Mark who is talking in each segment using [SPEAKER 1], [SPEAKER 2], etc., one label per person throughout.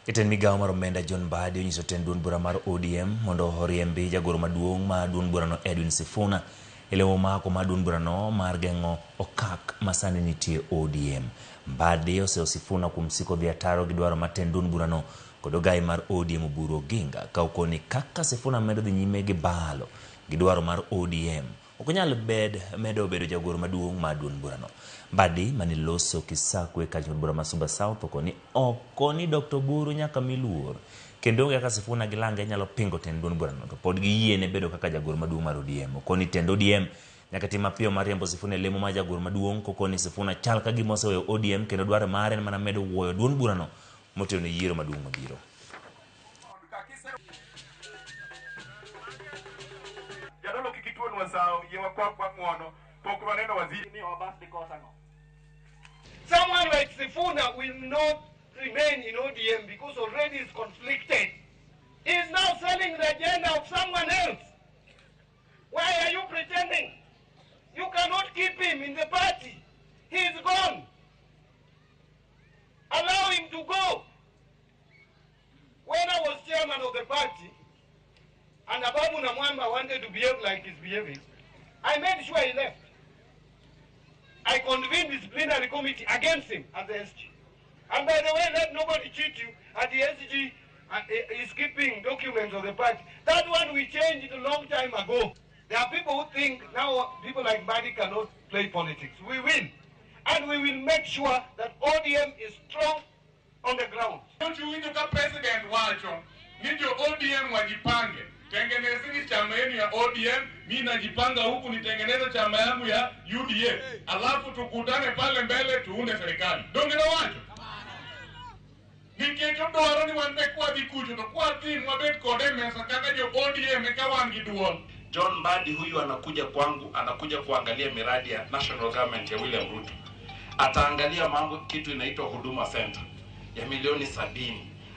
[SPEAKER 1] Jatend migawo mar omenda John Mbadi onyiso tend duond bura mar ODM mondo oriembi jagoro maduong' mar duond burano Edwin Sifuna e lemo mako mar duond burano mar geng'o okak masani nitie ODM. Mbadi oseo Sifuna kuom siko dhi ataro gi dwaro mar tend duond burano kod ogai mar ODM Oburu Oginga ka okoni kaka Sifuna medo dhi nyime gi balo gi dwaro mar ODM ok nyal medo bedo jagoro maduong' mar duond burano. Mbadi maniloso kisakwe ka duond bura ma Suba South okoni Dr. Oburu nyaka miluor kendo kaka Sifuna gilange nyalo pingo tend duond burano to pod giyiene bedo kaka jagoro maduong' mar ODM. Okoni tend ODM nyaka tim mapiyo mar riembo Sifuna e lemo mar jagoro maduong' kokoni Sifuna chal ka gima oseweyo ODM kendo dwaro mare en mana medo wuoyo duond burano motelo ne yiero maduong' mabiro.
[SPEAKER 2] Someone like Sifuna will not remain in ODM because already is conflicted. He is now selling the agenda of someone else. Why are you pretending? You cannot keep him in the party. He is gone. Allow him to go. When I was chairman of the party, and Ababu Namwamba wanted to behave like he's behaving, I made sure he left. I convened the disciplinary committee against him as the SG. And by the way, let nobody cheat you. At the SG is keeping documents of the party. That one we changed a long time ago. There are people who think now people like Mbadi cannot play politics. We will. And we will make sure that ODM is strong on the ground.
[SPEAKER 3] Don't you into the president wacho, need your ODM wajipange. Tengenezeni chama yenu ya ODM, mimi najipanga huku nitengeneze chama yangu ya UDA. Alafu tukutane pale mbele tuunde serikali. Dongera wacho. Niketo dwaro ni wanbe kwa dikucho to kwa timu wabet kode mesa kaka jo ODM ekawangi duol.
[SPEAKER 4] John Mbadi huyu anakuja kwangu, anakuja kuangalia miradi ya national government ya William Ruto. Ataangalia mambo kitu inaitwa Huduma Center ya milioni 70.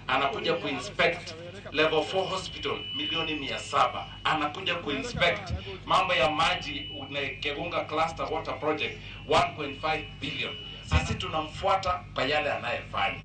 [SPEAKER 4] Anakuja kuinspect level 4 hospital milioni 700. Anakuja kuinspect mambo ya maji na Kegunga cluster water project 1.5 billion. Sisi tunamfuata kwa yale anayefanya.